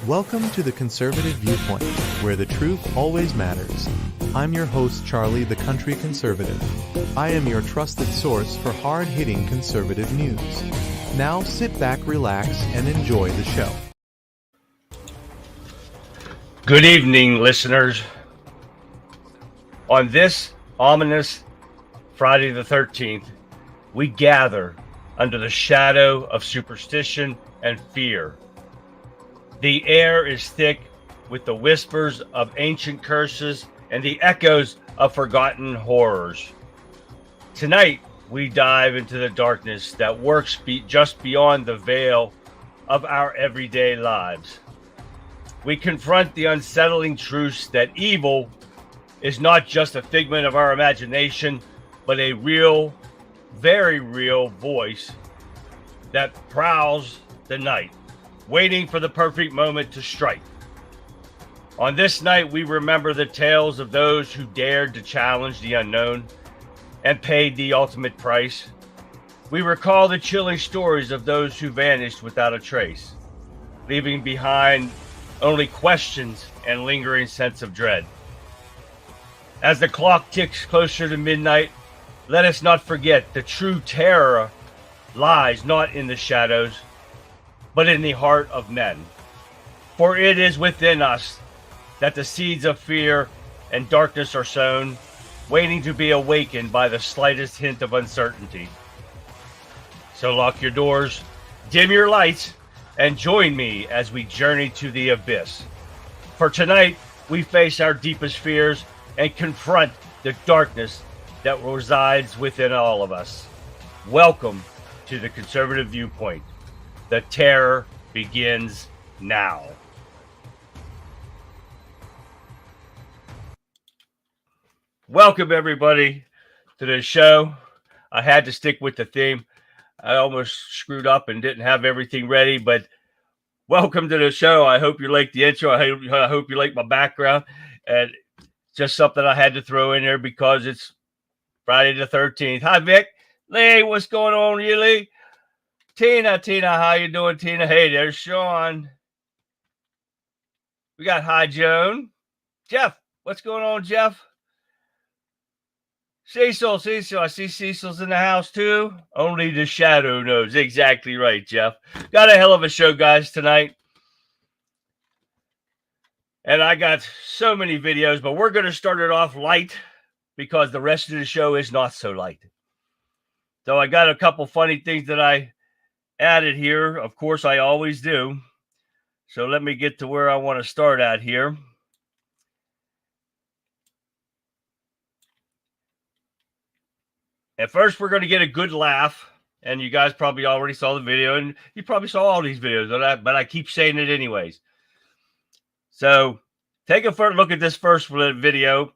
Welcome to the Conservative Viewpoint, where the truth always matters. I'm your host, Charlie, the Country Conservative. I am your trusted source for hard-hitting conservative news. Now sit back, relax, and enjoy the show. Good evening, listeners. On this ominous Friday the 13th, we gather under the shadow of superstition and fear. The air is thick with the whispers of ancient curses and the echoes of forgotten horrors. Tonight, we dive into the darkness that works just beyond the veil of our everyday lives. We confront the unsettling truths that evil is not just a figment of our imagination, but a real, very real voice that prowls the night, waiting for the perfect moment to strike. On this night, we remember the tales of those who dared to challenge the unknown and paid the ultimate price. We recall the chilling stories of those who vanished without a trace, leaving behind only questions and lingering sense of dread. As the clock ticks closer to midnight, let us not forget the true terror lies not in the shadows, but in the heart of men. For it is within us that the seeds of fear and darkness are sown, waiting to be awakened by the slightest hint of uncertainty. So lock your doors, dim your lights, and join me as we journey to the abyss. For tonight, we face our deepest fears and confront the darkness that resides within all of us. Welcome to the Conservative Viewpoint. The terror begins now. Welcome, everybody, to the show. I had to stick with the theme. I almost screwed up and didn't have everything ready, but welcome to the show. I hope you like the intro. I hope you like my background. And just something I had to throw in there because it's Friday the 13th. Hi, Vic. Lee, what's going on, you, Lee? Tina, how you doing, Tina? Hey, there's Sean. We got Hi Joan. Jeff, what's going on, Jeff? Cecil, I see Cecil's in the house too. Only the shadow knows. Exactly right, Jeff. Got a hell of a show, guys, tonight. And I got so many videos, but we're going to start it off light because the rest of the show is not so light. So I got a couple funny things that I added here. Of course, I always do. So let me get to where I want to start at here. At first, we're going to get a good laugh. And you guys probably already saw the video. And you probably saw all these videos, but I keep saying it anyways. So take a first look at this first video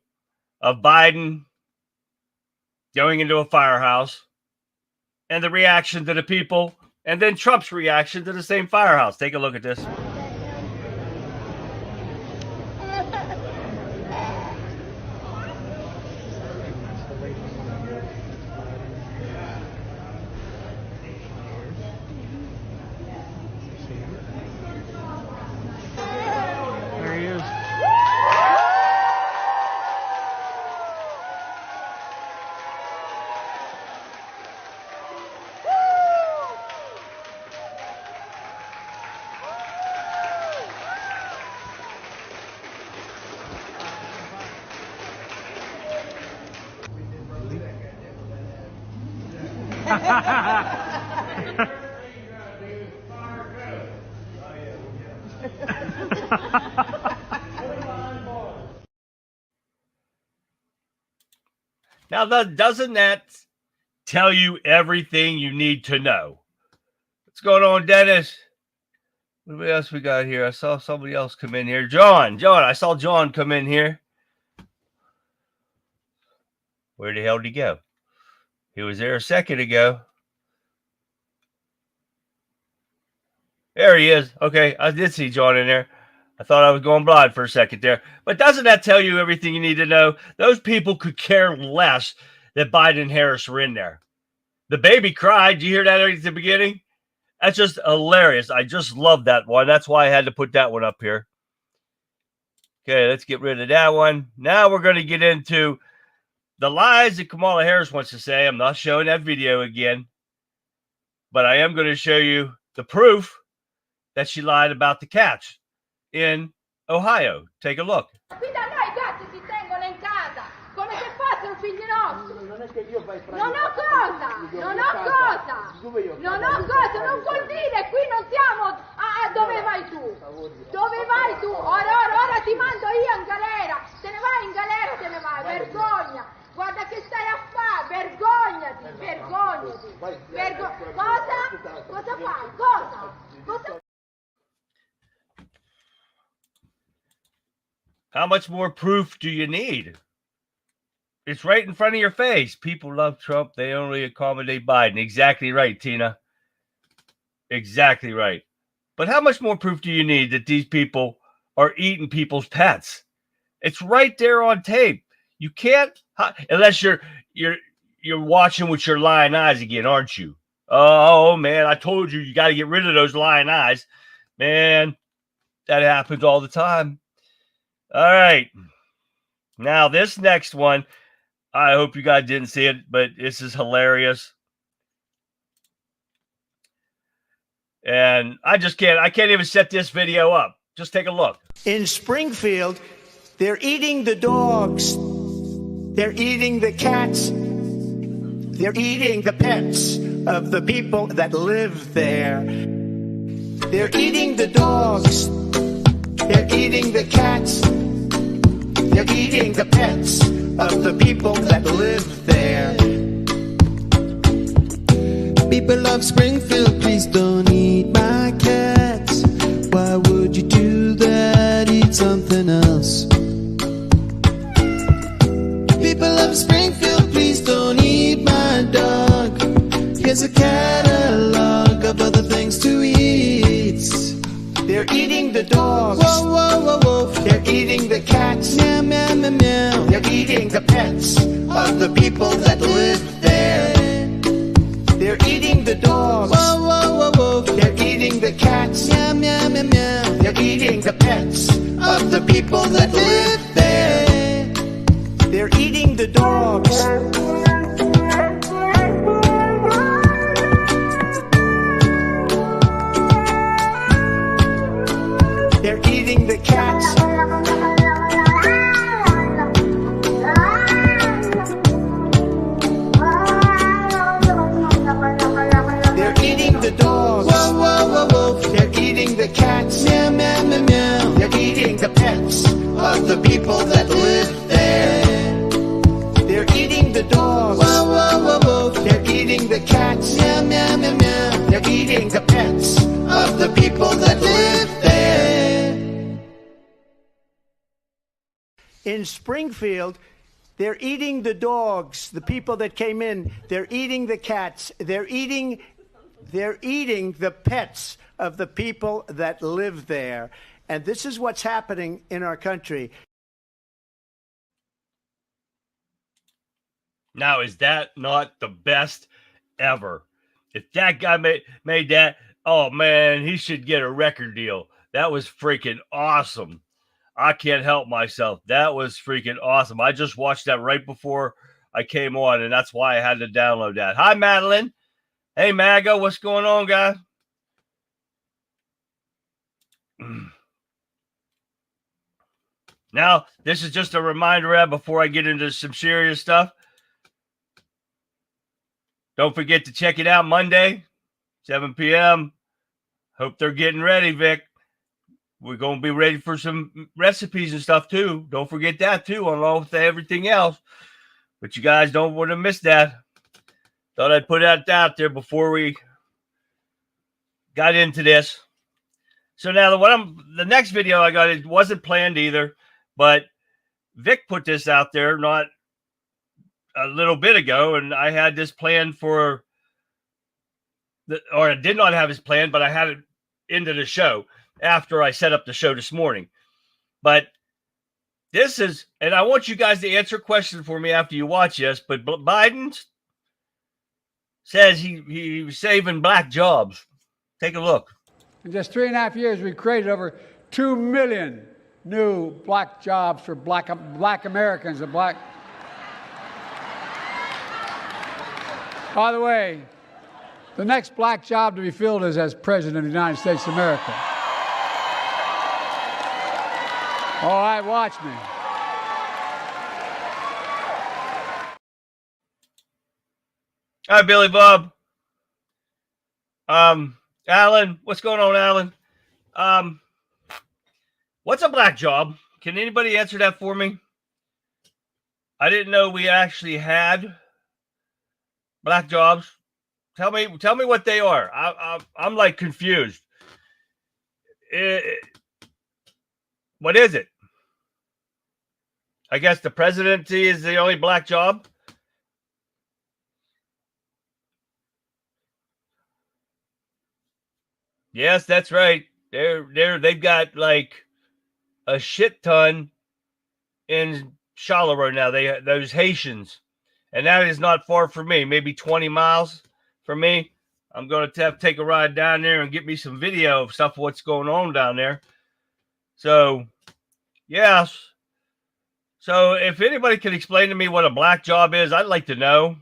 of Biden going into a firehouse and the reaction to the people, and then Trump's reaction to the same firehouse. Take a look at this. There he is. Now, doesn't that tell you everything you need to know? What's going on, Dennis? What else we got here? I saw somebody else come in here. John, I saw John come in here. Where the hell did he go? He was there a second ago. There he is. Okay, I did see John in there. I thought I was going blind for a second there. But doesn't that tell you everything you need to know? Those people could care less that Biden and Harris were in there. The baby cried. Did you hear that at the beginning? That's just hilarious. I just love that one. That's why I had to put that one up here. Okay, let's get rid of that one. Now we're going to get into the lies that Kamala Harris wants to say. I'm not showing that video again, but I am going to show you the proof that she lied about the cats in Ohio. Take a look. Qui da noi i gatti si tengono in casa, come se fossero figli nostri. Non è che io vai a Non ho cosa, non ho cosa, non ho cosa, non vuol dire qui non siamo a dove vai tu? Dove vai tu? Ora ti mando io in galera, te ne vai in galera, te ne vai, vergogna. Guarda che stai a fare, vergognati. Cosa? Cosa fai? Cosa? How much more proof do you need? It's right in front of your face. People love Trump. They only accommodate Biden. Exactly right, Tina. Exactly right. But how much more proof do you need that these people are eating people's pets? It's right there on tape. You can't, unless you're watching with your lying eyes again, aren't you? Oh man, I told you got to get rid of those lying eyes. Man, that happens all the time. All right. Now, this next one, I hope you guys didn't see it, but this is hilarious. And I can't even set this video up. Just take a look. In Springfield, they're eating the dogs. They're eating the cats. They're eating the pets of the people that live there. They're eating the dogs. They're eating the cats. They're eating the pets of the people that live there. People of Springfield, please don't eat my cats. Why would you do that? Eat something else. People of Springfield, please don't eat my dog. Here's a catalog of other things to eat. They're eating the dogs. Whoa, whoa, whoa, whoa. They're eating the cats. Meow, meow, meow, meow. They're eating the pets of the people that live there. They're eating the dogs. Whoa, whoa, whoa, whoa. They're eating the cats. Meow, meow, meow, meow. They're eating the pets of the people that live there. They're eating the dogs. They're eating the cats. They're eating the dogs. Whoa, whoa, whoa, whoa. They're eating the cats. Meow, meow, meow, meow. They're eating the pets of the people that live there. They're eating the dogs. Whoa, whoa, whoa, whoa. They're eating the cats. Meow, meow, meow, meow. They're eating the pets of the people that live there. In Springfield, they're eating the dogs, the people that came in. They're eating the cats. They're eating the pets of the people that live there. And this is what's happening in our country. Now, is that not the best ever? If that guy made that, oh man, he should get a record deal. That was freaking awesome. I can't help myself. That was freaking awesome. I just watched that right before I came on, and that's why I had to download that. Hi, Madeline. Hey, Maga, what's going on, guys? Now, this is just a reminder before I get into some serious stuff. Don't forget to check it out Monday, 7 p.m. Hope they're getting ready, Vic. We're going to be ready for some recipes and stuff, too. Don't forget that, too, along with everything else. But you guys don't want to miss that. Thought I'd put that out there before we got into this. So now the next video I got, it wasn't planned either, but Vic put this out there not a little bit ago, and I had this planned or I did not have this planned, but I had it into the show after I set up the show this morning. But this is, and I want you guys to answer a question for me after you watch this, but Biden says he was saving black jobs. Take a look. In just 3.5 years, we created over 2 million new black jobs for black Americans and black. By the way, the next black job to be filled is as President of the United States of America. All right, watch me. Hi, Billy Bob. Alan, what's going on, Alan? What's a black job? Can anybody answer that for me? I didn't know we actually had black jobs. Tell me what they are. I'm like confused. What is it? I guess the presidency is the only black job. Yes, that's right. They've got like a shit ton in Charleroi now. Those Haitians, and that is not far from me. Maybe 20 miles from me. I'm going to have to take a ride down there and get me some video of stuff. What's going on down there? So, yes. So, if anybody can explain to me what a black job is, I'd like to know.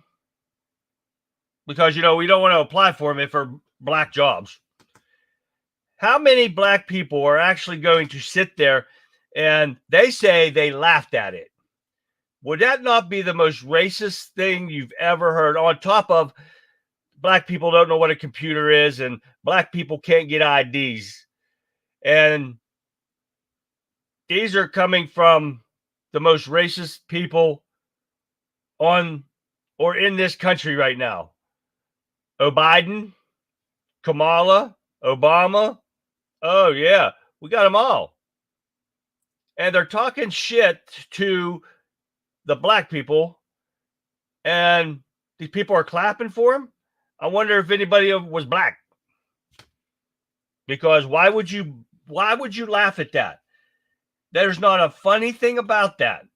Because, we don't want to apply for them if they're black jobs. How many black people are actually going to sit there and they say they laughed at it? Would that not be the most racist thing you've ever heard? On top of black people don't know what a computer is and black people can't get IDs. And these are coming from the most racist people on or in this country right now. Biden, Kamala, Obama. Oh, yeah, we got them all. And they're talking shit to the black people. And these people are clapping for them. I wonder if anybody was black. Because why would you laugh at that? There's not a funny thing about that.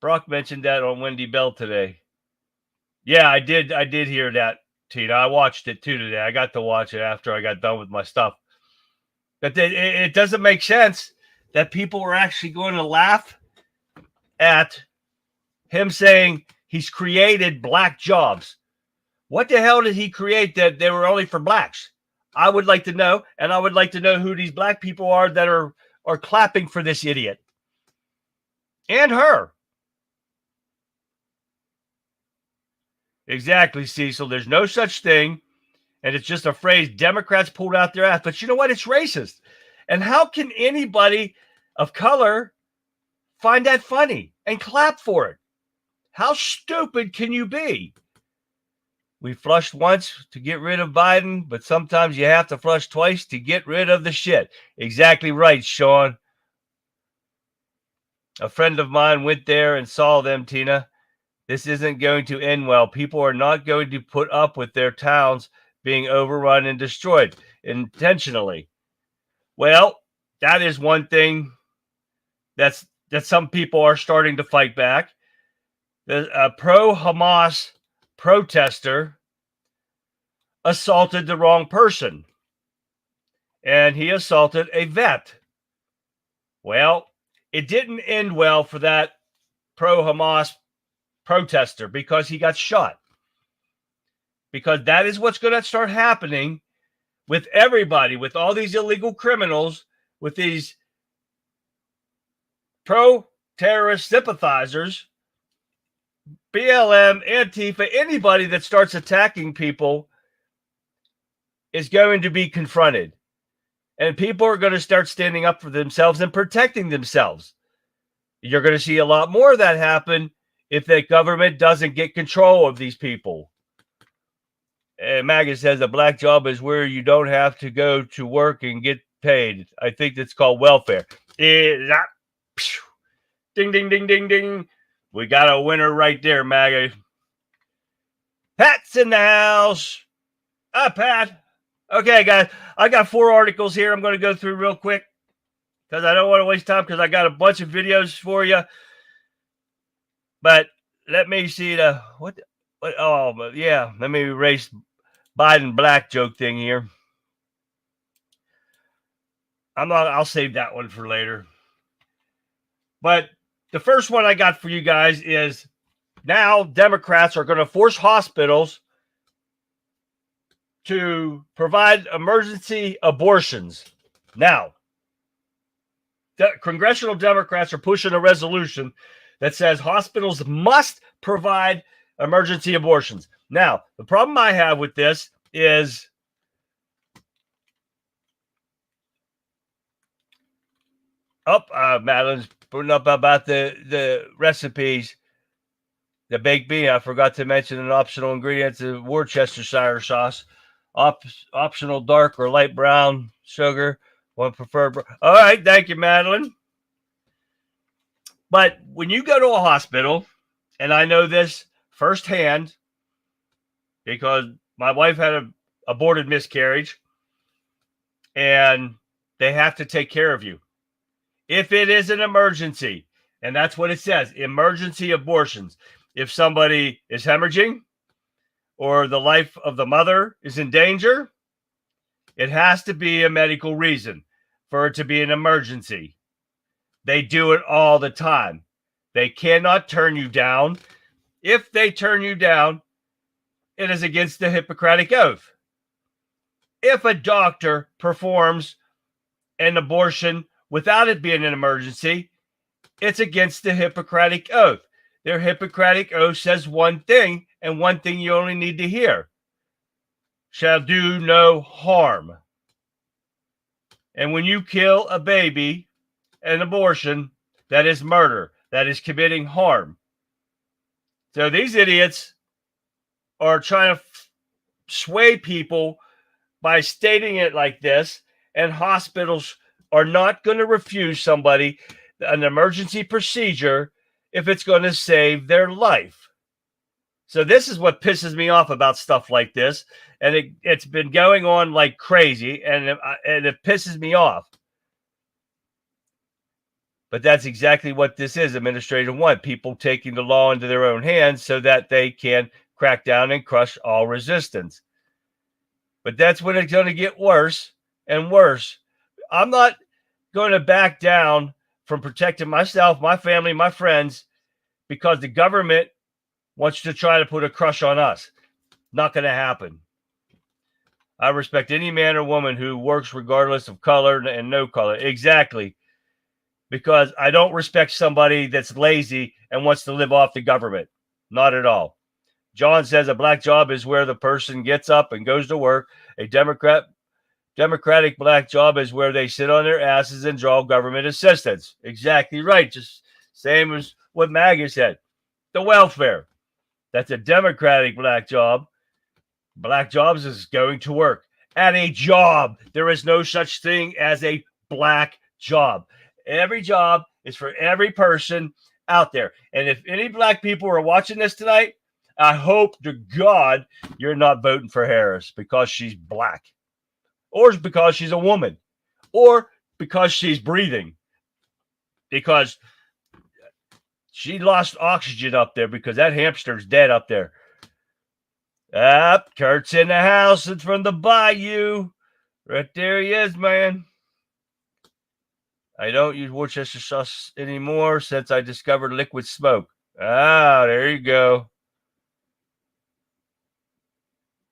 Brock mentioned that on Wendy Bell today. Yeah, I did hear that, Tina. I watched it too today. I got to watch it after I got done with my stuff. But it doesn't make sense that people are actually going to laugh at him saying he's created black jobs. What the hell did he create that they were only for blacks? I would like to know, and I would like to know who these black people are that are clapping for this idiot. And her. Exactly, Cecil. There's no such thing. And it's just a phrase Democrats pulled out their ass. But you know what? It's racist. And how can anybody of color find that funny and clap for it? How stupid can you be? We flushed once to get rid of Biden, but sometimes you have to flush twice to get rid of the shit. Exactly right, Sean. A friend of mine went there and saw them, Tina. This isn't going to end well. People are not going to put up with their towns being overrun and destroyed intentionally. Well, that is one thing that some people are starting to fight back. A pro-Hamas protester assaulted the wrong person, and he assaulted a vet. Well, it didn't end well for that pro-Hamas protester because he got shot. Because that is what's going to start happening with everybody, with all these illegal criminals, with these pro-terrorist sympathizers, BLM, Antifa, anybody that starts attacking people is going to be confronted. And people are going to start standing up for themselves and protecting themselves. You're going to see a lot more of that happen if the government doesn't get control of these people. Maggie says a black job is where you don't have to go to work and get paid. I think that's called welfare. Ding, ding, ding, ding, ding. We got a winner right there, Maggie. Pat's in the house. Hi, Pat. Okay, guys. I got 4 articles here I'm going to go through real quick because I don't want to waste time because I got a bunch of videos for you. But let me see let me erase Biden black joke thing here. I'll save that one for later. But the first one I got for you guys is now Democrats are going to force hospitals to provide emergency abortions. Now, congressional Democrats are pushing a resolution that says hospitals must provide emergency abortions. Now, the problem I have with this is Madeline's putting up about the recipes. The baked bean, I forgot to mention an optional ingredient of Worcestershire sauce. Optional dark or light brown sugar. One preferred. All right, thank you, Madeline. But when you go to a hospital, and I know this firsthand because my wife had an aborted miscarriage, and they have to take care of you. If it is an emergency, and that's what it says, emergency abortions. If somebody is hemorrhaging or the life of the mother is in danger, it has to be a medical reason for it to be an emergency. They do it all the time. They cannot turn you down. If they turn you down, it is against the Hippocratic Oath. If a doctor performs an abortion without it being an emergency, it's against the Hippocratic Oath. Their Hippocratic Oath says one thing, and one thing you only need to hear. Shall do no harm. And when you kill a baby, an abortion, that is murder. That is committing harm. So these idiots are trying to sway people by stating it like this, and hospitals are not going to refuse somebody an emergency procedure if it's going to save their life. So this is what pisses me off about stuff like this, and it's been going on like crazy, and it pisses me off. But that's exactly what this is, Administrative 1. People taking the law into their own hands so that they can crack down and crush all resistance. But that's when it's going to get worse and worse. I'm not going to back down from protecting myself, my family, my friends, because the government wants to try to put a crush on us. Not going to happen. I respect any man or woman who works regardless of color and no color. Exactly. Because I don't respect somebody that's lazy and wants to live off the government. Not at all. John says a black job is where the person gets up and goes to work. A Democratic black job is where they sit on their asses and draw government assistance. Exactly right. Just same as what MAGA said. The welfare. That's a Democratic black job. Black jobs is going to work at a job. There is no such thing as a black job. Every job is for every person out there. And if any black people are watching this tonight, I hope to God you're not voting for Harris because she's black, or because she's a woman, or because she's breathing, because she lost oxygen up there because that hamster's dead up there. Kurt's in the house. It's from the bayou. Right there he is, man. I don't use Worcestershire sauce anymore since I discovered liquid smoke. There you go.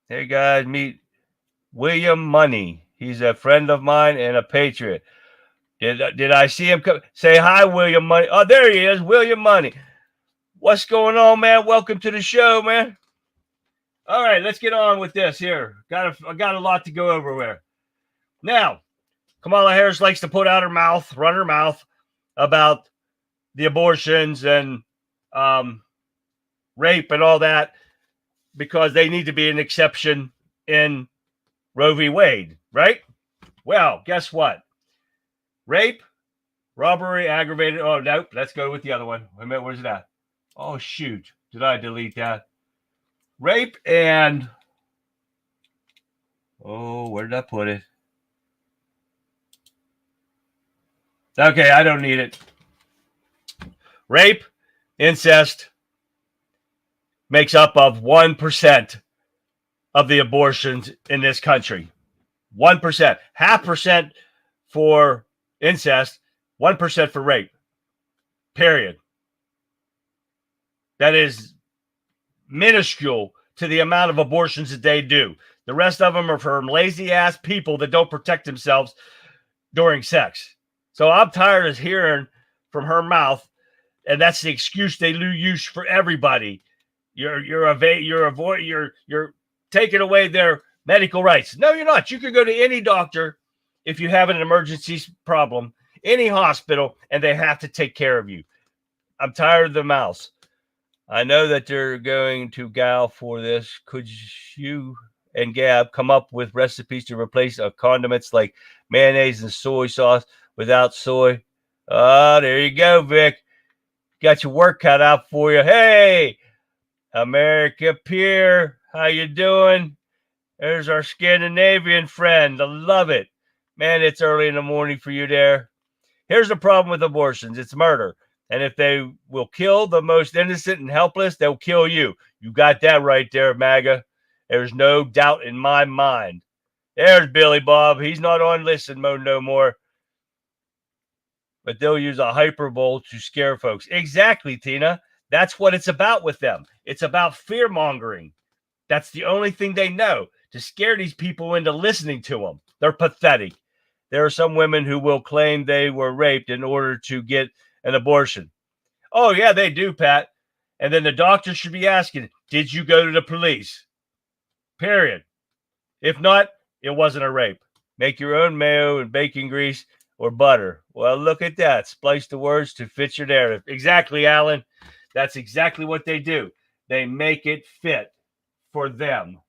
Hey, guys, meet William Money. He's a friend of mine and a patriot. Did I see him come? Say hi, William Money. Oh, there he is, William Money. What's going on, man? Welcome to the show, man. All right, let's get on with this here. I got a lot to go over here. Now, Kamala Harris likes to run her mouth about the abortions and rape and all that because they need to be an exception in Roe v. Wade, right? Well, guess what? Rape, robbery, aggravated. Oh, nope. Let's go with the other one. Wait a minute. Where's it at? Oh, shoot. Did I delete that? Rape and... Oh, where did I put it? Okay, I don't need it. Rape, incest makes up of 1% of the abortions in this country. 1%. 0.5% for incest, 1% for rape. Period. That is minuscule to the amount of abortions that they do. The rest of them are from lazy-ass people that don't protect themselves during sex. So I'm tired of hearing from her mouth, and that's the excuse they use for everybody. You're taking away their medical rights. No, you're not. You can go to any doctor if you have an emergency problem, any hospital, and they have to take care of you. I'm tired of the mouse. I know that they're going to gal for this. Could you and Gab come up with recipes to replace condiments like mayonnaise and soy sauce without soy? Oh, there you go, Vic. Got your work cut out for you. Hey, America Pier, how you doing? There's our Scandinavian friend. I love it. Man, it's early in the morning for you there. Here's the problem with abortions. It's murder. And if they will kill the most innocent and helpless, they'll kill you. You got that right there, MAGA. There's no doubt in my mind. There's Billy Bob. He's not on listen mode no more. But they'll use a hyperbole to scare folks. Exactly, Tina. That's what it's about with them. It's about fear-mongering. That's the only thing they know, to scare these people into listening to them. They're pathetic. There are some women who will claim they were raped in order to get an abortion. Oh, yeah, they do, Pat. And then the doctor should be asking, did you go to the police? Period. If not, it wasn't a rape. Make your own mayo and bacon grease or butter. Well, look at that. Splice the words to fit your narrative. Exactly, Alan. That's exactly what they do. They make it fit for them.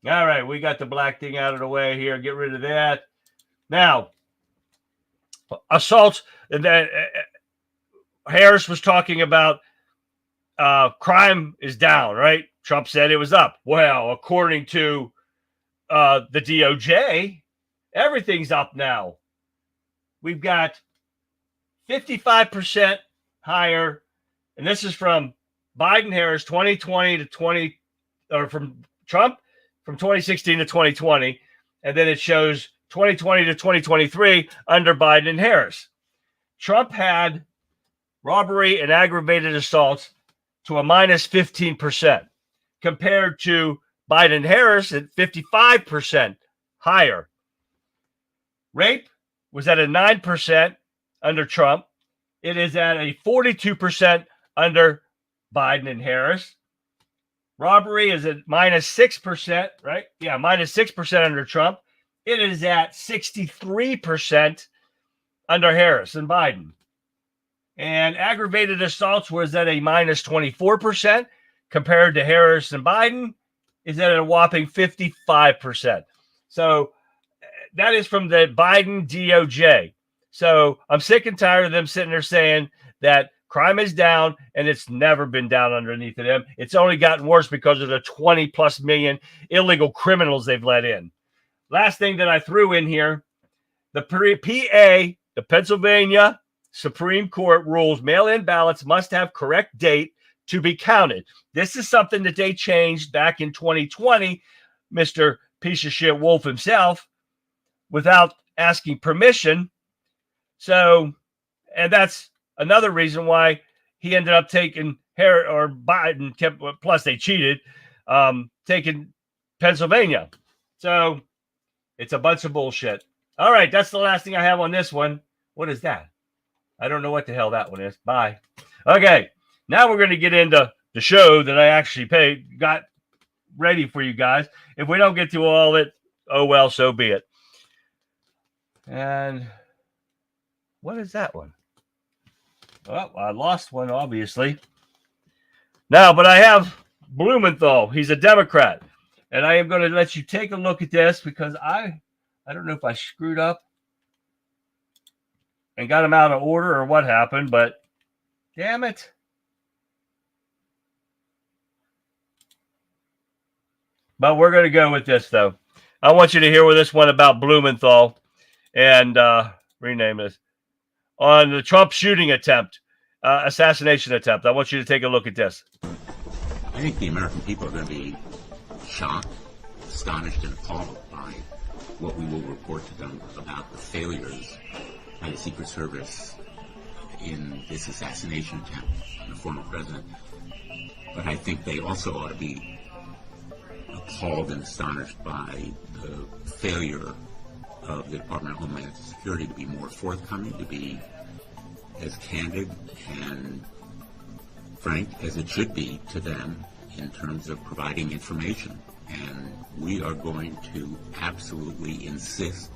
All right, we got the black thing out of the way here. Get rid of that. Now, assaults. Harris was talking about crime is down, right? Trump said it was up. Well, according to the DOJ, everything's up now. We've got 55% higher, and this is from Biden-Harris 2020 to 20, or from Trump from 2016 to 2020, and then it shows 2020 to 2023 under Biden and Harris. Trump had robbery and aggravated assaults to a minus 15%, compared to Biden-Harris at 55% higher. Rape was at a 9% under Trump. It is at a 42% under Biden and Harris. Robbery is at minus 6%, right? Yeah, minus 6% under Trump. It is at 63% under Harris and Biden. And aggravated assaults was at a minus 24%, compared to Harris and Biden is at a whopping 55%. So that is from the Biden DOJ. So I'm sick and tired of them sitting there saying that crime is down, and it's never been down underneath of them. It's only gotten worse because of the 20 plus million illegal criminals they've let in. Last thing that I threw in here, the PA, the Pennsylvania Supreme Court rules mail-in ballots must have correct date to be counted. This is something that they changed back in 2020, Mr. Piece of Shit Wolf himself, without asking permission. So, and that's another reason why he ended up taking Biden kept, plus they cheated, taking Pennsylvania. So it's a bunch of bullshit. All right, that's the last thing I have on this one. What is that? I don't know what the hell that one is. Bye. Okay, now we're going to get into the show that I actually got ready for you guys. If we don't get to all of it, oh well, so be it. And what is that one? Well, I lost one, obviously. Now, but I have Blumenthal. He's a Democrat. And I am going to let you take a look at this because I don't know if I screwed up and got him out of order or what happened, but damn it. But we're going to go with this, though. I want you to hear with this one about Blumenthal and rename this on the Trump shooting attempt, assassination attempt. I want you to take a look at this. I think the American people are going to be shocked, astonished, and appalled by what we will report to them about the failures by the Secret Service in this assassination attempt on the former president. But I think they also ought to be appalled and astonished by the failure of the Department of Homeland Security to be more forthcoming, to be as candid and frank as it should be to them in terms of providing information. And we are going to absolutely insist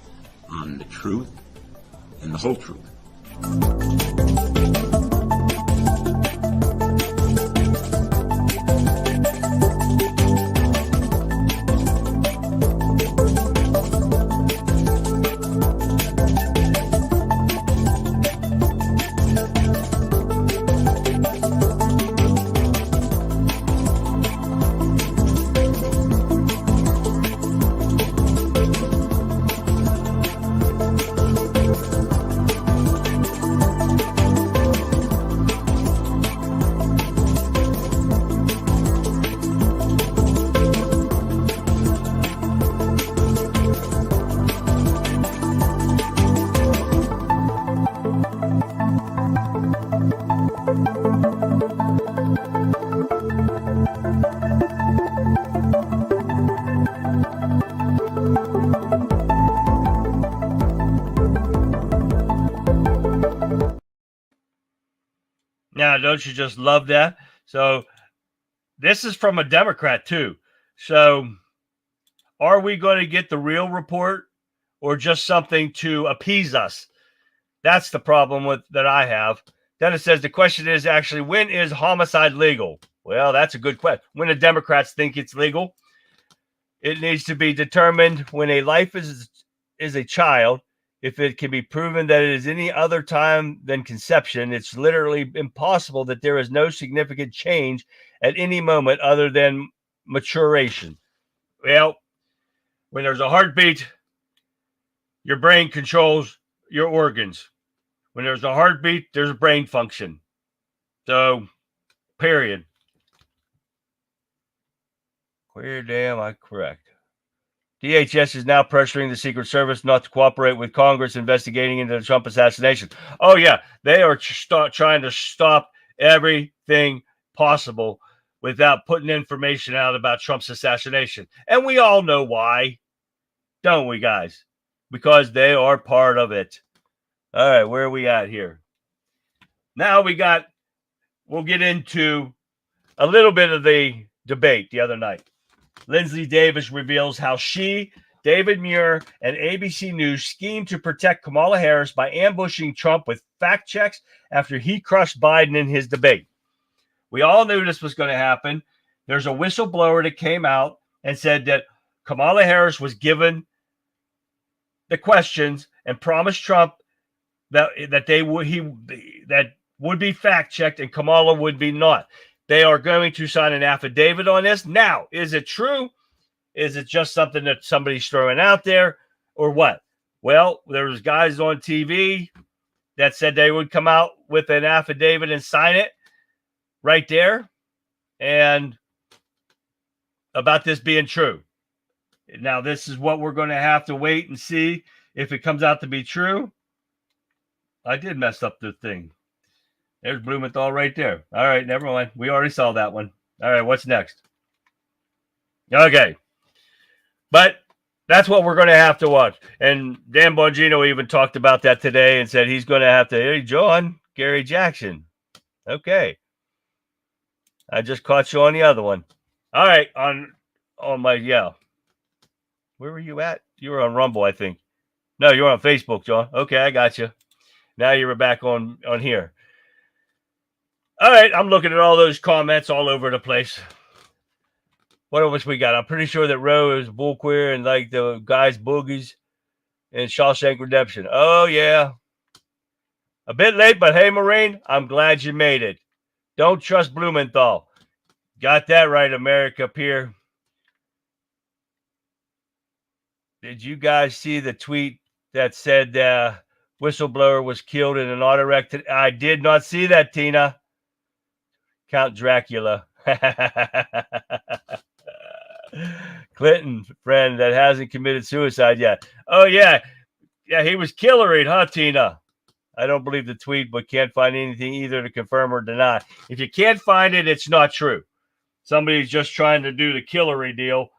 on the truth and the whole truth. Now, don't you just love that? So this is from a Democrat too. So are we going to get the real report or just something to appease us? That's the problem with that I have. Then it says the question is actually, when is homicide legal? Well, that's a good question. When the Democrats think it's legal, it needs to be determined when a life is a child. If it can be proven that it is any other time than conception, it's literally impossible that there is no significant change at any moment other than maturation. Well, when there's a heartbeat, your brain controls your organs. When there's a heartbeat, there's a brain function. So, period. Where damn I correct? DHS is now pressuring the Secret Service not to cooperate with Congress investigating into the Trump assassination. Oh, yeah. They are trying to stop everything possible without putting information out about Trump's assassination. And we all know why, don't we, guys? Because they are part of it. All right, where are we at here? Now we'll get into a little bit of the debate the other night. Lindsay Davis reveals how she, David Muir, and ABC News schemed to protect Kamala Harris by ambushing Trump with fact checks after he crushed Biden in his debate. We all knew this was going to happen. There's a whistleblower that came out and said that Kamala Harris was given the questions and promised Trump that would be fact checked and Kamala would be not. They are going to sign an affidavit on this. Now, is it true? Is it just something that somebody's throwing out there or what? Well, there was guys on TV that said they would come out with an affidavit and sign it right there. And about this being true. Now, this is what we're going to have to wait and see if it comes out to be true. I did mess up the thing. There's Blumenthal right there. All right, never mind. We already saw that one. All right, what's next? Okay. But that's what we're going to have to watch. And Dan Bongino even talked about that today and said he's going to have to, hey, John, Gary Jackson. Okay. I just caught you on the other one. All right, on my, yeah. Where were you at? You were on Rumble, I think. No, you were on Facebook, John. Okay, I got you. Now you're back on here. All right, I'm looking at all those comments all over the place. What else we got? I'm pretty sure that Roe is bullqueer and like the guys boogies and Shawshank Redemption. Oh, yeah. A bit late, but hey, Marine, I'm glad you made it. Don't trust Blumenthal. Got that right, America Peer. Did you guys see the tweet that said whistleblower was killed in an auto wreck? I did not see that, Tina. Count Dracula. Clinton friend that hasn't committed suicide yet. Oh, yeah. Yeah, he was killeried, huh, Tina? I don't believe the tweet, but can't find anything either to confirm or deny. If you can't find it, it's not true. Somebody's just trying to do the killery deal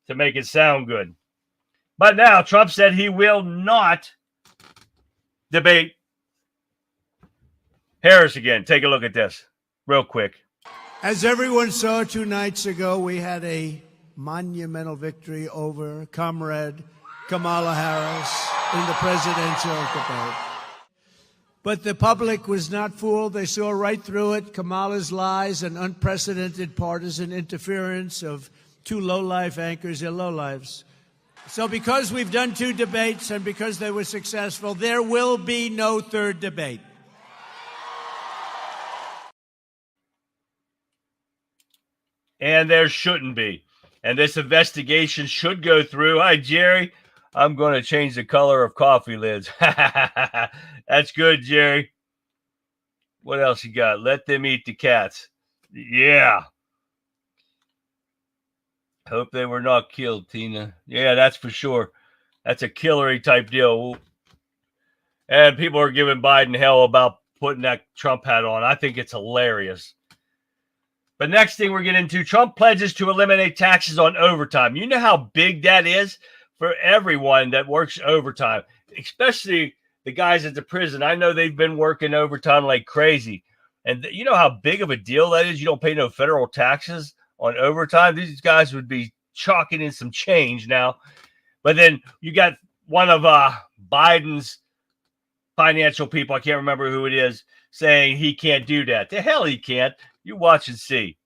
to make it sound good. But now Trump said he will not debate Harris again. Take a look at this real quick. As everyone saw 2 nights ago, we had a monumental victory over Comrade Kamala Harris in the presidential debate. But the public was not fooled. They saw right through it. Kamala's lies and unprecedented partisan interference of 2 low-life anchors. They're low-lives. So because we've done 2 debates and because they were successful, there will be no 3rd debate. And there shouldn't be. And this investigation should go through. Hi, Jerry. I'm going to change the color of coffee lids. That's good, Jerry. What else you got? Let them eat the cats. Yeah. Hope they were not killed, Tina. Yeah, that's for sure. That's a killery type deal. And people are giving Biden hell about putting that Trump hat on. I think it's hilarious. But next thing we're getting into, Trump pledges to eliminate taxes on overtime. You know how big that is for everyone that works overtime, especially the guys at the prison. I know they've been working overtime like crazy. And you know how big of a deal that is? You don't pay no federal taxes on overtime. These guys would be chalking in some change now. But then you got one of Biden's financial people, I can't remember who it is, saying he can't do that. The hell he can't. You watch and see.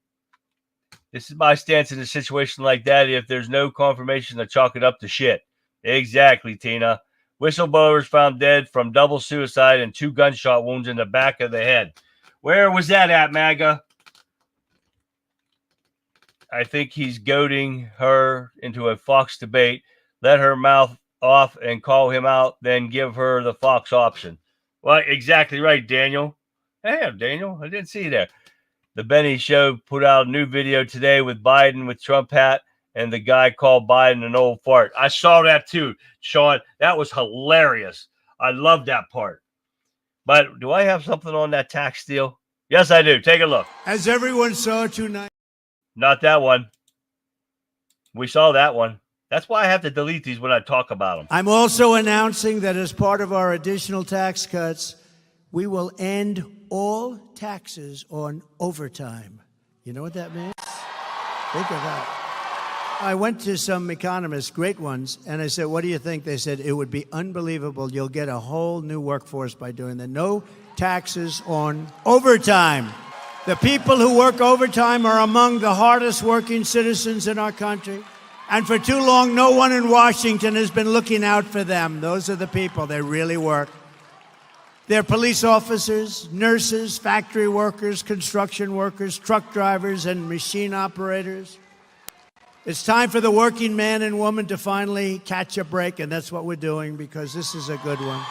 This is my stance in a situation like that. If there's no confirmation, to chalk it up to shit. Exactly, Tina. Whistleblowers found dead from double suicide and 2 gunshot wounds in the back of the head. Where was that at, MAGA? I think he's goading her into a Fox debate. Let her mouth off and call him out, then give her the Fox option. Well, exactly right, Daniel. Hey, Daniel, I didn't see you there. The Benny Show put out a new video today with Biden with Trump hat, and the guy called Biden an old fart. I saw that too, Sean. That was hilarious. I love that part. But do I have something on that tax deal? Yes, I do. Take a look. As everyone saw 2 nights. Not that one. We saw that one. That's why I have to delete these when I talk about them. I'm also announcing that as part of our additional tax cuts, we will end all taxes on overtime. You know what that means? Think of that. I went to some economists, great ones, and I said, what do you think? They said, it would be unbelievable. You'll get a whole new workforce by doing that. No taxes on overtime. The people who work overtime are among the hardest working citizens in our country. And for too long, no one in Washington has been looking out for them. Those are the people. They really work. They're police officers, nurses, factory workers, construction workers, truck drivers, and machine operators. It's time for the working man and woman to finally catch a break, and that's what we're doing because this is a good one.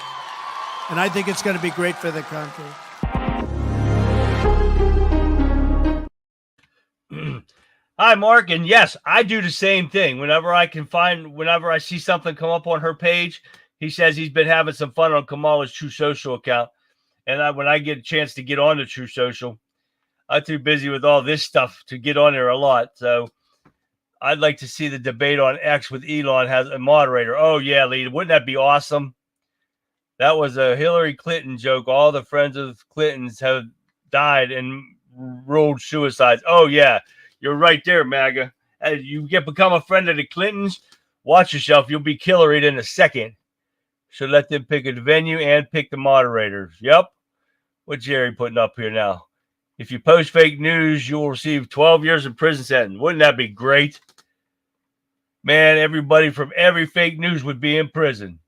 And I think it's going to be great for the country. Hi, Mark. And yes, I do the same thing. Whenever I see something come up on her page, he says he's been having some fun on Kamala's True Social account. And when I get a chance to get on to True Social, I'm too busy with all this stuff to get on there a lot. So I'd like to see the debate on X with Elon has a moderator. Oh, yeah, Lee. Wouldn't that be awesome? That was a Hillary Clinton joke. All the friends of Clintons have died and ruled suicides. Oh, yeah. You're right there, MAGA. As you become a friend of the Clintons, watch yourself. You'll be killeried in a second. Should let them pick a venue and pick the moderators. Yep. What Jerry putting up here now? If you post fake news, you will receive 12 years in prison sentence. Wouldn't that be great? Man, everybody from every fake news would be in prison.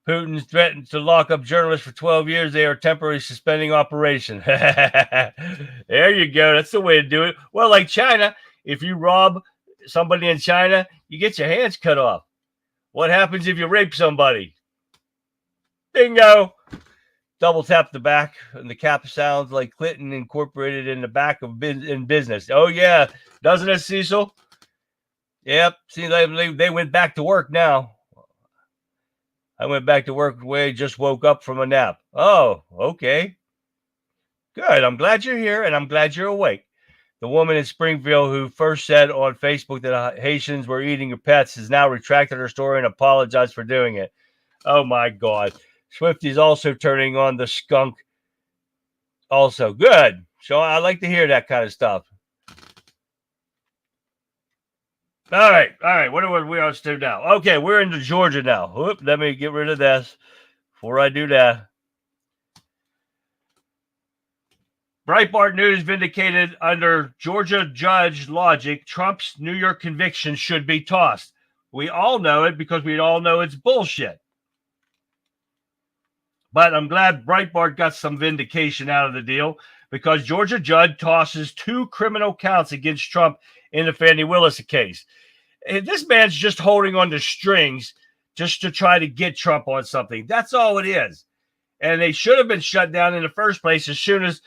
Putin threatened to lock up journalists for 12 years. They are temporarily suspending operation. There you go. That's the way to do it. Well, like China, if you rob somebody in China, you get your hands cut off. What happens if you rape somebody? Bingo. double tap the back, and the cap sounds like Clinton incorporated in the back of in business. Oh, yeah. Doesn't it, Cecil? Yep. See, they went back to work now. I went back to work way just woke up from a nap. Oh, okay. Good. I'm glad you're here, and I'm glad you're awake. The woman in Springfield who first said on Facebook that Haitians were eating her pets has now retracted her story and apologized for doing it. Oh, my God. Swifty's also turning on the skunk. Also, good. So I like to hear that kind of stuff. All right. What are we on to now? Okay, we're into Georgia now. Whoop, let me get rid of this before I do that. Breitbart News vindicated under Georgia judge logic, Trump's New York conviction should be tossed. We all know it because we all know it's bullshit. But I'm glad Breitbart got some vindication out of the deal because Georgia judge tosses 2 criminal counts against Trump in the Fani Willis case. This man's just holding on to strings just to try to get Trump on something. That's all it is. And they should have been shut down in the first place as soon as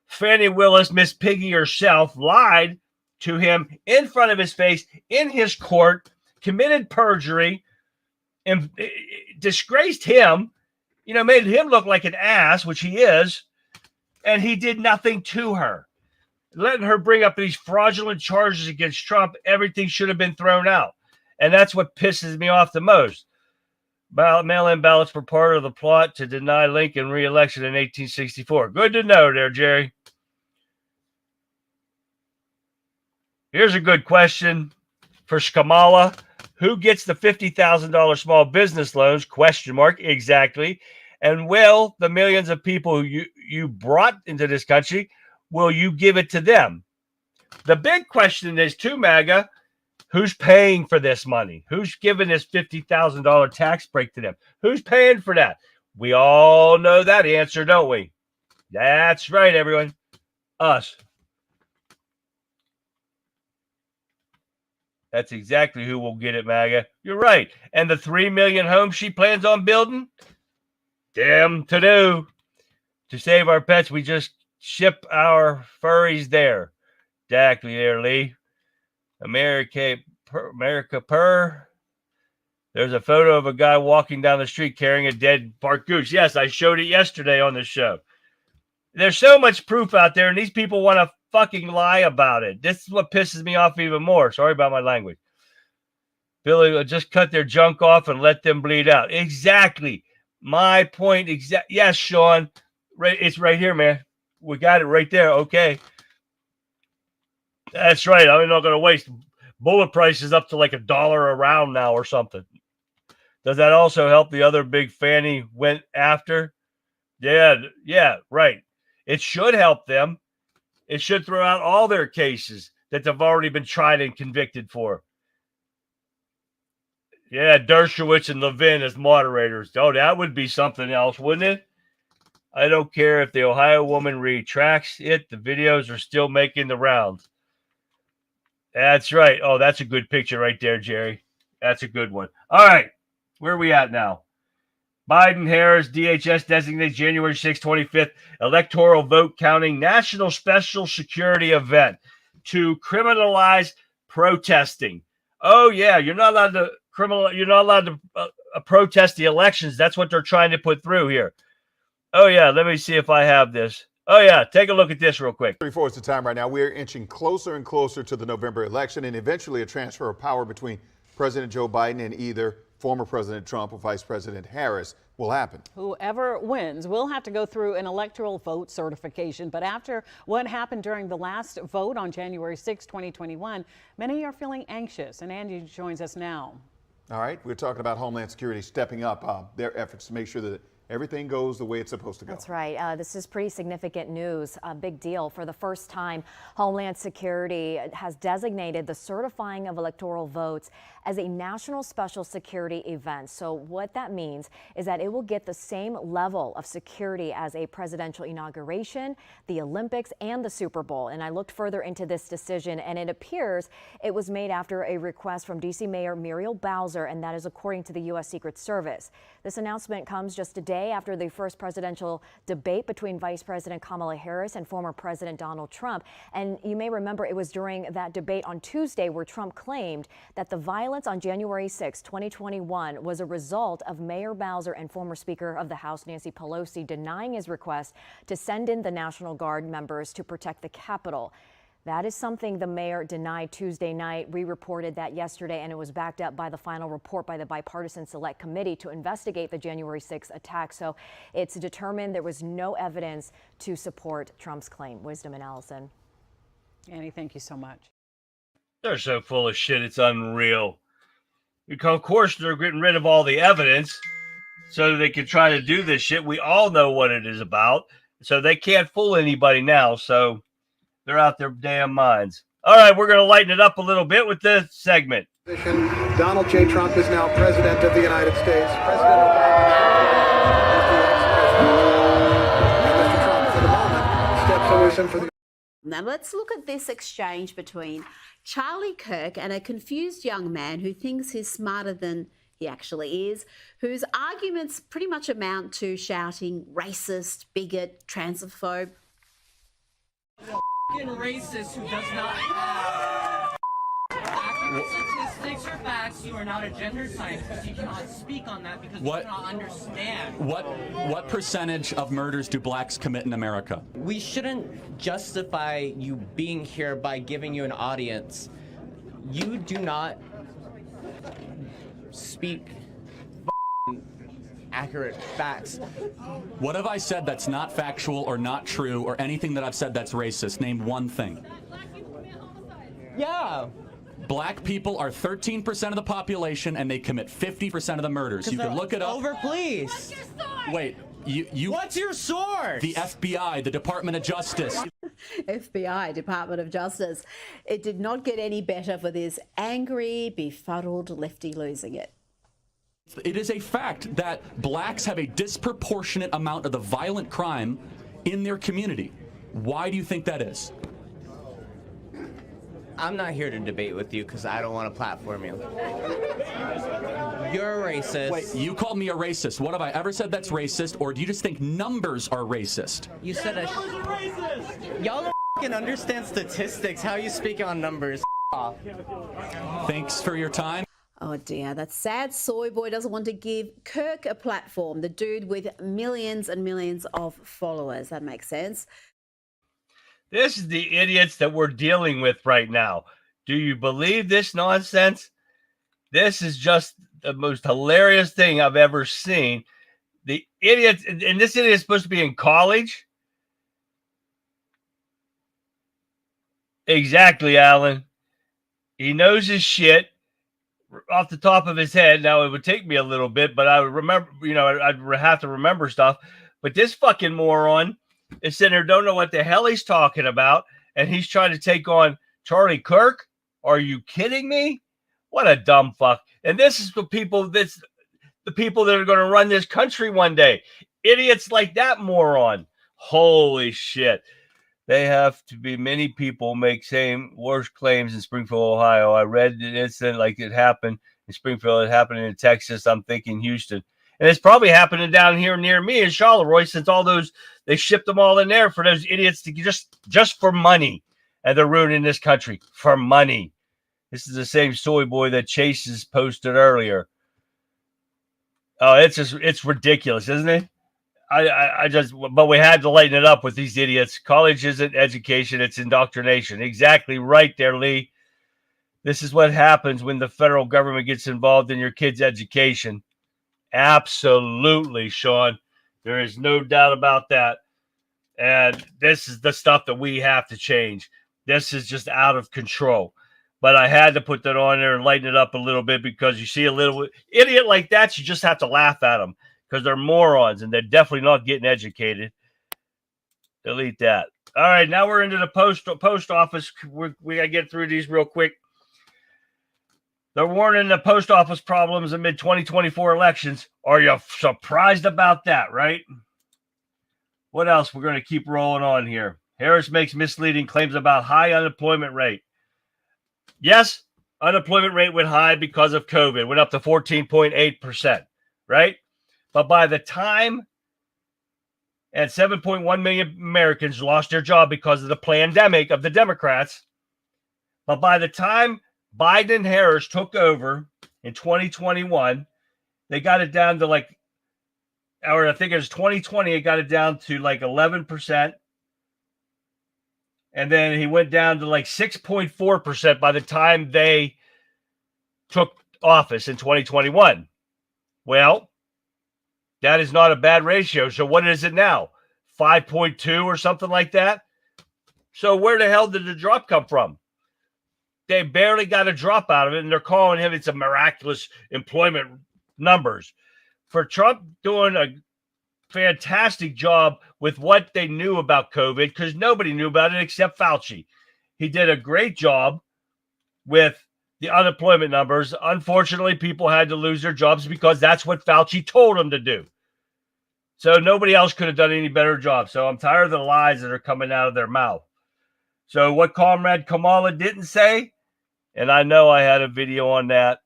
Fani Willis, Miss Piggy herself, lied to him in front of his face in his court, committed perjury, and disgraced him, made him look like an ass, which he is, and he did nothing to her. Letting her bring up these fraudulent charges against Trump, everything should have been thrown out. And that's what pisses me off the most. Mail-in ballots were part of the plot to deny Lincoln re-election in 1864. Good to know there, Jerry. Here's a good question for Skamala. Who gets the $50,000 small business loans? ? Exactly. And will the millions of people who you brought into this country, will you give it to them? The big question is, too, MAGA, who's paying for this money? Who's giving this $50,000 tax break to them? Who's paying for that? We all know that answer, don't we? That's right, everyone. Us. That's exactly who will get it, MAGA. You're right. And the 3 million homes she plans on building? Damn to do. To save our pets, we just ship our furries there. Exactly there, Lee. America purr. There's a photo of a guy walking down the street carrying a dead bark goose. Yes, I showed it yesterday on the show. There's so much proof out there, and these people want to fucking lie about it. This is what pisses me off even more. Sorry about my language. Billy, just cut their junk off and let them bleed out. Exactly. My point. Yes, Sean. It's right here, man. We got it right there. Okay. That's right. I'm not going to waste. Bullet prices up to like $1 a round now or something. Does that also help the other big Fannie went after? Yeah, right. It should help them. It should throw out all their cases that they've already been tried and convicted for. Yeah, Dershowitz and Levin as moderators. Oh, that would be something else, wouldn't it? I don't care if the Ohio woman retracts it. The videos are still making the rounds. That's right. Oh, that's a good picture right there, Jerry. That's a good one. All right. Where are we at now? Biden, Harris, DHS designated January 6, 25th electoral vote counting national special security event to criminalize protesting. Oh yeah, you're not allowed to protest the elections. That's what they're trying to put through here. Oh yeah, let me see if I have this. Oh yeah, take a look at this real quick. 34 is the time right now. We're inching closer and closer to the November election and eventually a transfer of power between President Joe Biden and either former President Trump or Vice President Harris will happen. Whoever wins will have to go through an electoral vote certification. But after what happened during the last vote on January 6, 2021, many are feeling anxious. And Andy joins us now. All right, we're talking about Homeland Security stepping up their efforts to make sure that everything goes the way it's supposed to go. That's right. This is pretty significant news. A big deal. For the first time, Homeland Security has designated the certifying of electoral votes as a national special security event. So what that means is that it will get the same level of security as a presidential inauguration, the Olympics, and the Super Bowl. And I looked further into this decision, and it appears it was made after a request from D.C. Mayor Muriel Bowser, and that is according to the U.S. Secret Service. This announcement comes just a day day after the first presidential debate between Vice President Kamala Harris and former President Donald Trump. And you may remember it was during that debate on Tuesday where Trump claimed that the violence on January 6, 2021 was a result of Mayor Bowser and former Speaker of the House Nancy Pelosi denying his request to send in the National Guard members to protect the Capitol. That is something the mayor denied Tuesday night. We reported that yesterday, and it was backed up by the final report by the Bipartisan Select Committee to investigate the January 6th attack. So it's determined there was no evidence to support Trump's claim. Wisdom and Allison. Annie, thank you so much. They're so full of shit, it's unreal. Because, of course, they're getting rid of all the evidence so they can try to do this shit. We all know what it is about, so they can't fool anybody now. So they're out their damn minds. All right, we're going to lighten it up a little bit with this segment. Donald J. Trump is now president of the United States. President Obama is the ex-president. And Mr. Trump, for the moment, steps away for the... Now let's look at this exchange between Charlie Kirk and a confused young man who thinks he's smarter than he actually is, whose arguments pretty much amount to shouting racist, bigot, transphobe. Racist who does not have accurate statistics or facts. You are not a gender scientist. You cannot speak on that because you cannot understand. What percentage of murders do blacks commit in America? We shouldn't justify you being here by giving you an audience. You do not speak accurate facts. What have I said that's not factual or not true or anything that I've said that's racist? Name one thing. Yeah. Black people are 13% of the population and they commit 50% of the murders. You can look it up. Over, please. Wait, you. What's your source? The FBI, the Department of Justice. FBI, Department of Justice. It did not get any better for this angry, befuddled lefty losing it. It is a fact that blacks have a disproportionate amount of the violent crime in their community. Why do you think that is? I'm not here to debate with you because I don't want to platform you. You're a racist. Wait, you called me a racist. What have I ever said that's racist, or do you just think numbers are racist? You said y'all don't f***ing understand statistics. How are you speaking on numbers? Off. Thanks for your time. Oh dear, that sad soy boy doesn't want to give Kirk a platform, the dude with millions and millions of followers. That makes sense. This is the idiots that we're dealing with right now. Do you believe this nonsense? This is just the most hilarious thing I've ever seen. The idiots, and this idiot is supposed to be in college. Exactly, Alan. He knows his shit off the top of his head. Now, it would take me a little bit, but I would remember, I'd have to remember stuff. But this fucking moron is sitting there, don't know what the hell he's talking about, and he's trying to take on Charlie Kirk. Are you kidding me? What a dumb fuck. And this is the people that are going to run this country one day. Idiots like that moron. Holy shit. They have to be, many people make worse claims in Springfield, Ohio. I read an incident like it happened in Springfield. It happened in Texas. I'm thinking Houston. And it's probably happening down here near me in Charleroi, since all those, they shipped them all in there for those idiots to just for money. And they're ruining this country for money. This is the same soy boy that Chase's posted earlier. Oh, it's ridiculous, isn't it? But we had to lighten it up with these idiots. College isn't education, it's indoctrination. Exactly right there, Lee. This is what happens when the federal government gets involved in your kids' education. Absolutely, Sean. There is no doubt about that. And this is the stuff that we have to change. This is just out of control. But I had to put that on there and lighten it up a little bit, because you see a little idiot like that, you just have to laugh at them because they're morons and they're definitely not getting educated. Delete that. All right, now we're into the post office. We got to get through these real quick. They're warning the post office problems amid 2024 elections. Are you surprised about that, right? What else? We're going to keep rolling on here. Harris makes misleading claims about high unemployment rate. Yes, unemployment rate went high because of COVID. Went up to 14.8%, right? But by the time and 7.1 million Americans lost their job because of the pandemic of the Democrats. But by the time Biden and Harris took over in 2021, they got it down to like, or I think it was 2020, it got it down to like 11%. And then he went down to like 6.4% by the time they took office in 2021. Well, that is not a bad ratio. So what is it now? 5.2 or something like that? So where the hell did the drop come from? They barely got a drop out of it, and they're calling him, it's a miraculous employment numbers. For Trump doing a fantastic job with what they knew about COVID, because nobody knew about it except Fauci. He did a great job with the unemployment numbers. Unfortunately, people had to lose their jobs because that's what Fauci told them to do. So nobody else could have done any better job. So I'm tired of the lies that are coming out of their mouth. So what Comrade Kamala didn't say, and I know I had a video on that.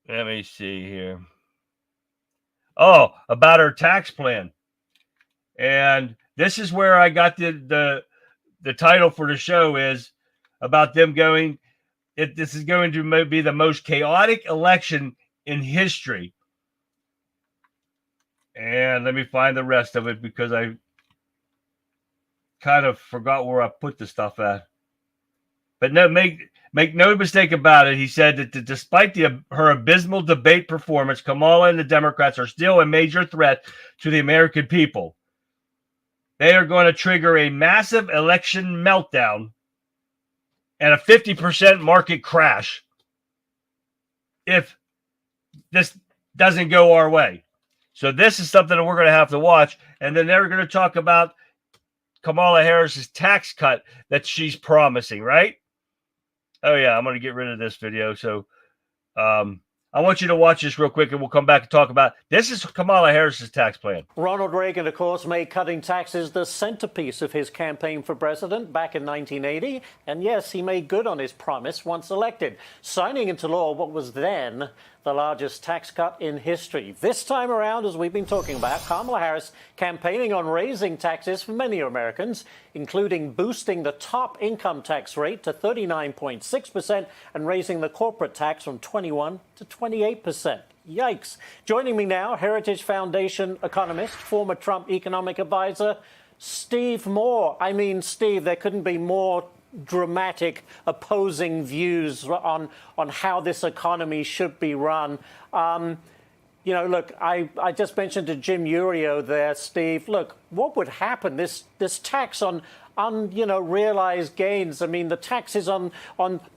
Let me see here. Oh, about her tax plan. And this is where I got the title for the show is about them going, this is going to be the most chaotic election in history. And let me find the rest of it because I kind of forgot where I put the stuff at. But no, make no mistake about it. He said that despite her abysmal debate performance, Kamala and the Democrats are still a major threat to the American people. They are going to trigger a massive election meltdown and a 50% market crash if this doesn't go our way. So this is something that we're going to have to watch. And then they're going to talk about Kamala Harris's tax cut that she's promising, right? Oh, yeah, I'm going to get rid of this video. So I want you to watch this real quick, and we'll come back and talk about this is Kamala Harris's tax plan. Ronald Reagan, of course, made cutting taxes the centerpiece of his campaign for president back in 1980. And yes, he made good on his promise once elected, signing into law what was then the largest tax cut in history. This time around, as we've been talking about, Kamala Harris campaigning on raising taxes for many Americans, including boosting the top income tax rate to 39.6% and raising the corporate tax from 21 to 28%. Yikes. Joining me now, Heritage Foundation economist, former Trump economic advisor, Steve Moore. I mean, Steve, there couldn't be more dramatic opposing views on how this economy should be run. You know, look, I just mentioned to Jim Urio there, Steve, look, what would happen? This tax on realized gains. I mean, the taxes on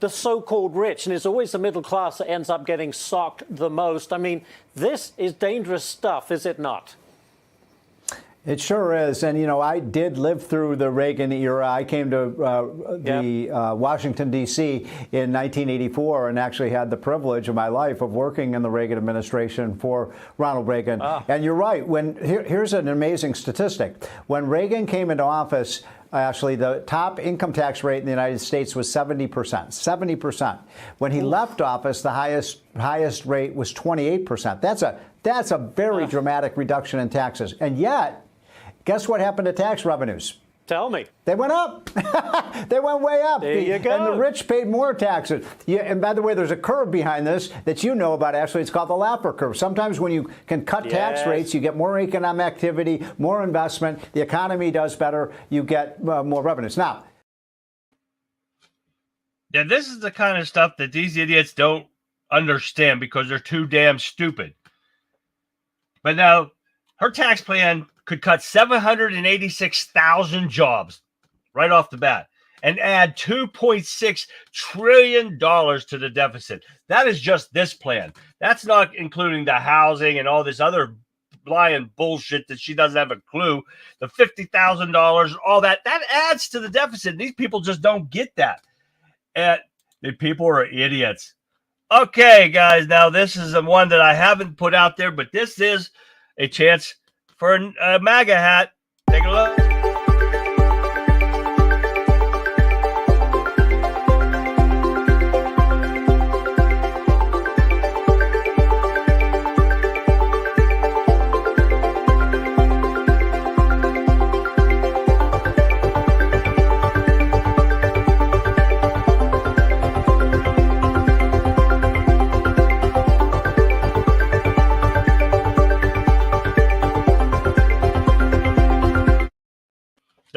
the so-called rich, and it's always the middle class that ends up getting socked the most. I mean, this is dangerous stuff, is it not? It sure is. And, you know, I did live through the Reagan era. I came to Washington, D.C. in 1984 and actually had the privilege of my life of working in the Reagan administration for Ronald Reagan. And you're right. Here's an amazing statistic. When Reagan came into office, actually, the top income tax rate in the United States was 70%. 70%. When he left office, the highest rate was 28%. That's a very dramatic reduction in taxes. And yet, guess what happened to tax revenues? Tell me. They went up. They went way up. There you go. And the rich paid more taxes. Yeah, and by the way, there's a curve behind this that you know about, Ashley. It's called the Laffer curve. Sometimes when you can cut tax rates, you get more economic activity, more investment. The economy does better. You get more revenues. Now, yeah, this is the kind of stuff that these idiots don't understand because they're too damn stupid. But now, her tax plan could cut 786,000 jobs right off the bat and add $2.6 trillion to the deficit. That is just this plan. That's not including the housing and all this other lying bullshit that she doesn't have a clue. The $50,000, all that adds to the deficit. These people just don't get that. And the people are idiots. Okay, guys, now this is the one that I haven't put out there, but this is a chance for a MAGA hat. Take a look.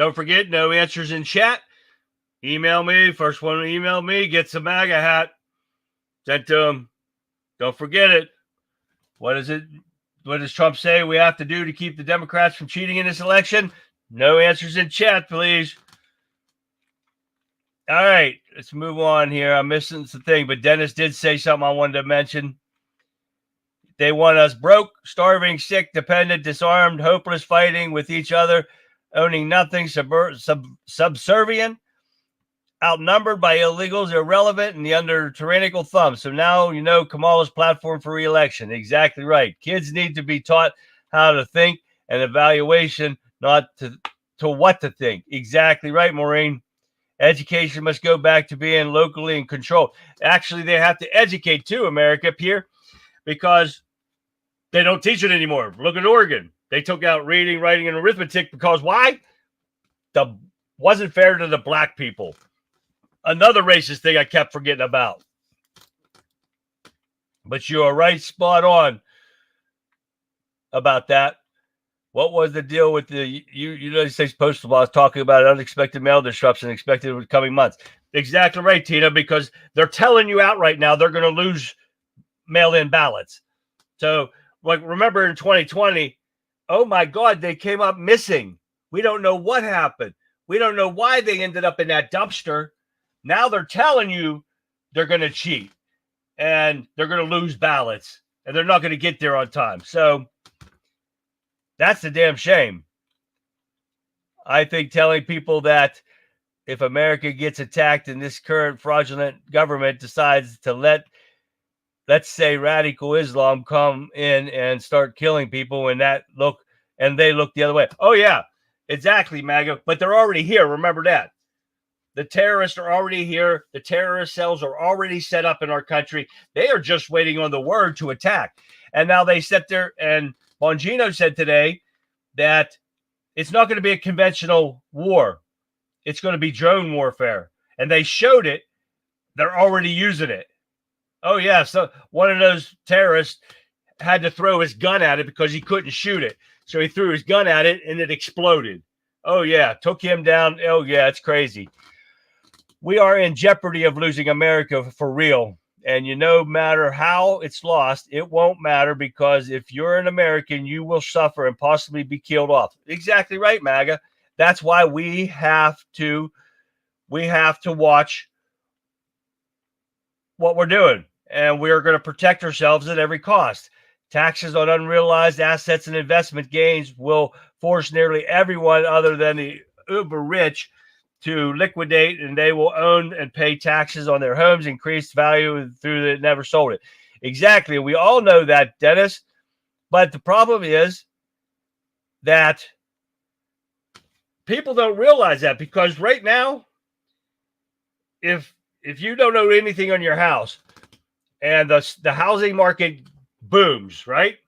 Don't forget, no answers in chat. Email me. First one to email me gets a MAGA hat sent to him. Don't forget it. What is it? What does Trump say we have to do to keep the Democrats from cheating in this election? No answers in chat, please. All right, let's move on here. I'm missing the thing, but Dennis did say something I wanted to mention. They want us broke, starving, sick, dependent, disarmed, hopeless, fighting with each other, owning nothing, subservient, outnumbered by illegals, irrelevant, and under tyrannical thumb. So now you know Kamala's platform for re-election. Exactly right. Kids need to be taught how to think and evaluation, not to what to think. Exactly right, Maureen. Education must go back to being locally in control. Actually, they have to educate too, America, up here, because they don't teach it anymore. Look at Oregon. They took out reading, writing, and arithmetic because why? Wasn't fair to the black people. Another racist thing I kept forgetting about. But you are right, spot on about that. What was the deal with the United States Postal Boss talking about unexpected mail disruption expected in the coming months? Exactly right, Tina, because they're telling you outright now they're going to lose mail-in ballots. So, like, remember in 2020, oh my God, they came up missing. We don't know what happened. We don't know why they ended up in that dumpster. Now they're telling you they're going to cheat and they're going to lose ballots and they're not going to get there on time. So that's a damn shame. I think telling people that if America gets attacked and this current fraudulent government decides to let's say radical Islam come in and start killing people and they look the other way. Oh yeah, exactly, MAGA. But they're already here. Remember that. The terrorists are already here. The terrorist cells are already set up in our country. They are just waiting on the word to attack. And now they sit there, and Bongino said today that it's not going to be a conventional war. It's going to be drone warfare. And they showed it. They're already using it. Oh, yeah. So one of those terrorists had to throw his gun at it because he couldn't shoot it. So he threw his gun at it, and it exploded. Oh, yeah. Took him down. Oh, yeah. It's crazy. We are in jeopardy of losing America for real. And no matter how it's lost, it won't matter because if you're an American, you will suffer and possibly be killed off. Exactly right, MAGA. That's why we have to watch what we're doing. And we're going to protect ourselves at every cost. Taxes on unrealized assets and investment gains will force nearly everyone other than the uber rich to liquidate, and they will own and pay taxes on their homes, increased value through the never sold it. Exactly. We all know that, Dennis. But the problem is that people don't realize that because right now, if you don't own anything on your house and the housing market booms, right?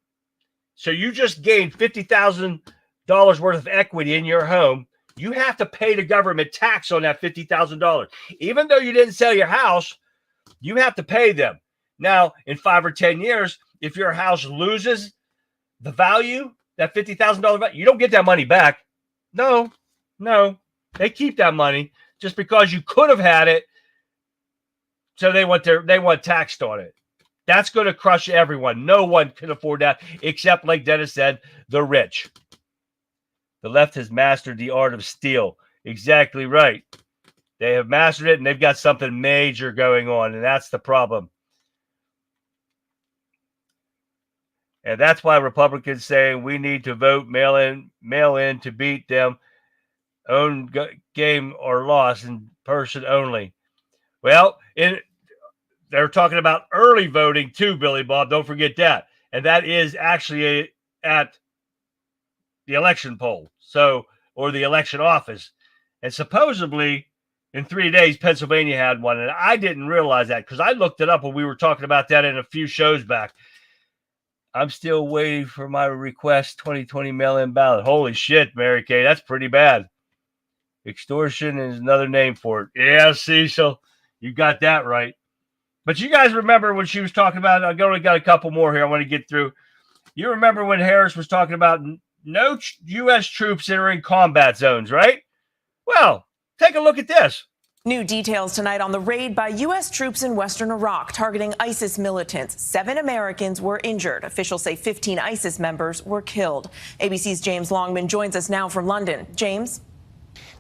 So you just gained $50,000 worth of equity in your home. You have to pay the government tax on that $50,000. Even though you didn't sell your house, you have to pay them. Now, in 5 or 10 years, if your house loses the value, that $50,000 value, you don't get that money back. No. They keep that money just because you could have had it. So they want taxed on it. That's going to crush everyone. No one can afford that except, like Dennis said, the rich. The left has mastered the art of steal. Exactly right. They have mastered it, and they've got something major going on, and that's the problem. And that's why Republicans saying we need to vote mail in to beat them. Own game or loss in person only. Well, they're talking about early voting too, Billy Bob. Don't forget that. And that is actually at the election poll, or the election office. And supposedly in 3 days, Pennsylvania had one. And I didn't realize that because I looked it up when we were talking about that in a few shows back. I'm still waiting for my request 2020 mail-in ballot. Holy shit, Mary Kay, that's pretty bad. Extortion is another name for it. Yeah, Cecil, you got that right. But you guys remember when she was talking about, I've only got a couple more here I want to get through. You remember when Harris was talking about no U.S. troops entering combat zones, right? Well, take a look at this. New details tonight on the raid by U.S. troops in western Iraq targeting ISIS militants. 7 Americans were injured. Officials say 15 ISIS members were killed. ABC's James Longman joins us now from London. James?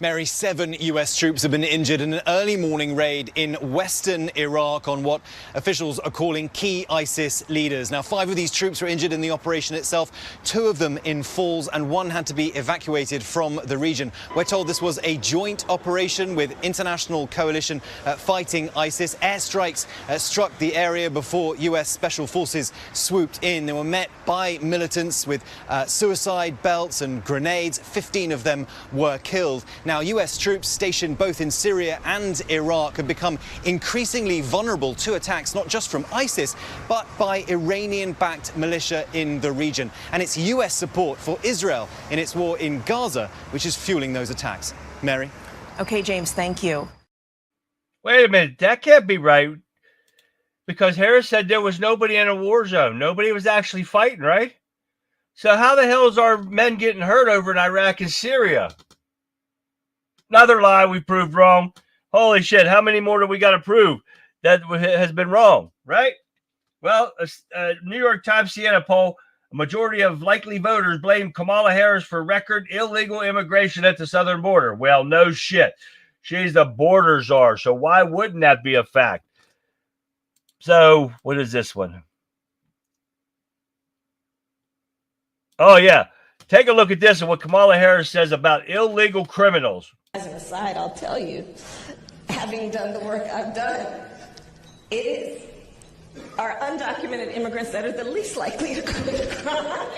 Mary, 7 U.S. troops have been injured in an early morning raid in western Iraq on what officials are calling key ISIS leaders. Now, 5 of these troops were injured in the operation itself, 2 of them in falls, and 1 had to be evacuated from the region. We're told this was a joint operation with international coalition fighting ISIS. Airstrikes struck the area before U.S. special forces swooped in. They were met by militants with suicide belts and grenades. 15 of them were killed. Now, U.S. troops stationed both in Syria and Iraq have become increasingly vulnerable to attacks, not just from ISIS, but by Iranian-backed militia in the region. And it's U.S. support for Israel in its war in Gaza, which is fueling those attacks. Mary? Okay, James, thank you. Wait a minute. That can't be right. Because Harris said there was nobody in a war zone. Nobody was actually fighting, right? So how the hell is our men getting hurt over in Iraq and Syria? Another lie we proved wrong. Holy shit, how many more do we got to prove that has been wrong, right? Well, a New York Times Siena poll, a majority of likely voters blame Kamala Harris for record illegal immigration at the southern border. Well, no shit. She's the border czar, so why wouldn't that be a fact? So, what is this one? Oh, yeah. Take a look at this and what Kamala Harris says about illegal criminals. As an aside, I'll tell you, having done the work I've done, it is our undocumented immigrants that are the least likely to commit crime.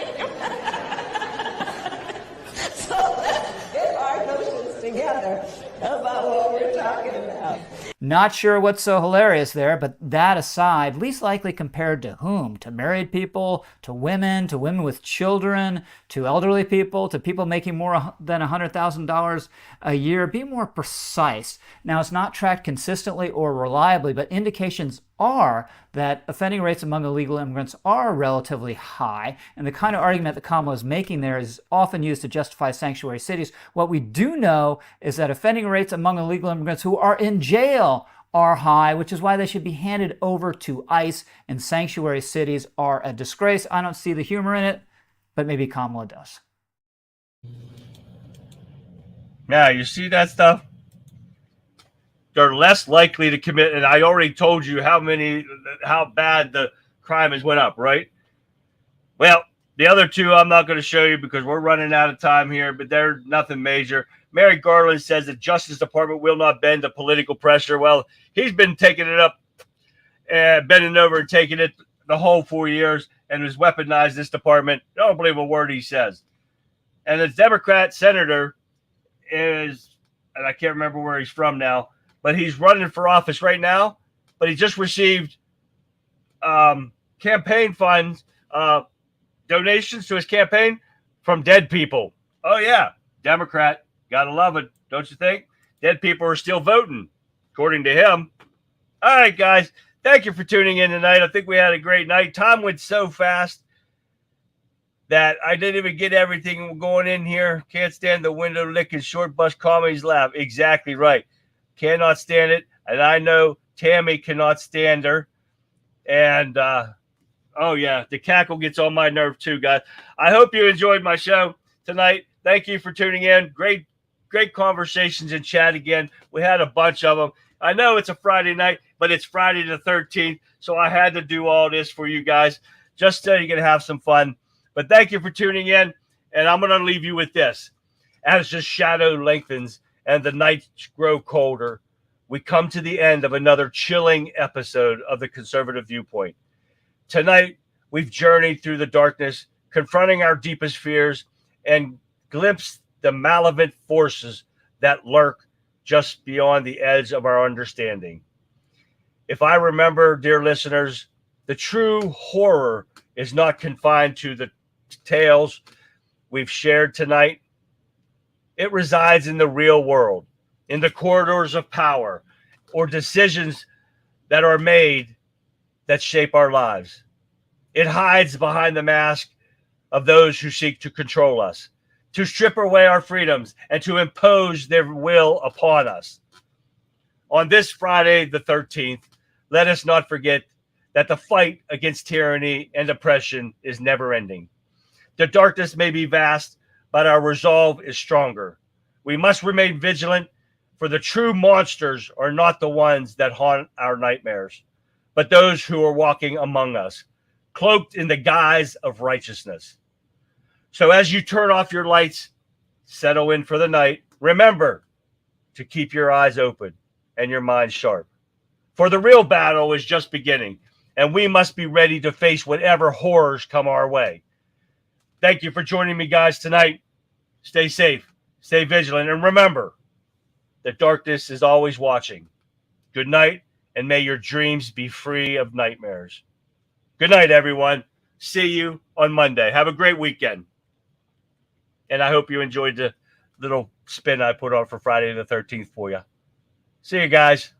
So let's get our notions together about what we're talking about. Not sure what's so hilarious there, but that aside, least likely compared to whom? To married people, to women with children, to elderly people, to people making more than $100,000 a year? Be more precise. Now, it's not tracked consistently or reliably, but indications are that offending rates among illegal immigrants are relatively high, and the kind of argument that Kamala is making there is often used to justify sanctuary cities. What we do know is that offending rates among illegal immigrants who are in jail are high, which is why they should be handed over to ICE, and sanctuary cities are a disgrace. I don't see the humor in it, but maybe Kamala does. Now, you see that stuff? They're less likely to commit, and I already told you how bad the crime has went up, right? Well, the other 2 I'm not going to show you because we're running out of time here, but they're nothing major. Merrick Garland says the Justice Department will not bend to political pressure. Well, he's been taking it up, bending over and taking it the whole 4 years and has weaponized this department. Don't believe a word he says. And the Democrat senator is, and I can't remember where he's from now, but he's running for office right now. But he just received campaign funds, donations to his campaign from dead people. Oh, yeah, Democrat. Gotta love it, don't you think? Dead people are still voting, according to him. All right, guys. Thank you for tuning in tonight. I think we had a great night. Time went so fast that I didn't even get everything going in here. Can't stand the window licking short bus comedies laugh. Exactly right. Cannot stand it. And I know Tammy cannot stand her. And, oh, yeah, the cackle gets on my nerve too, guys. I hope you enjoyed my show tonight. Thank you for tuning in. Great conversations in chat again. We had a bunch of them. I know it's a Friday night, but it's Friday the 13th, so I had to do all this for you guys just so you can have some fun. But thank you for tuning in, and I'm going to leave you with this. As the shadow lengthens and the nights grow colder, we come to the end of another chilling episode of the Conservative Viewpoint. Tonight, we've journeyed through the darkness, confronting our deepest fears, and glimpsed the malevolent forces that lurk just beyond the edge of our understanding. If I remember, dear listeners, the true horror is not confined to the tales we've shared tonight. It resides in the real world, in the corridors of power, or decisions that are made that shape our lives. It hides behind the mask of those who seek to control us, to strip away our freedoms, and to impose their will upon us. On this Friday, the 13th, let us not forget that the fight against tyranny and oppression is never ending. The darkness may be vast, but our resolve is stronger. We must remain vigilant, for the true monsters are not the ones that haunt our nightmares, but those who are walking among us, cloaked in the guise of righteousness. So as you turn off your lights, settle in for the night, remember to keep your eyes open and your mind sharp. For the real battle is just beginning, and we must be ready to face whatever horrors come our way. Thank you for joining me, guys, tonight. Stay safe, stay vigilant, and remember, the darkness is always watching. Good night, and may your dreams be free of nightmares. Good night, everyone. See you on Monday. Have a great weekend. And I hope you enjoyed the little spin I put on for Friday the 13th for you. See you guys.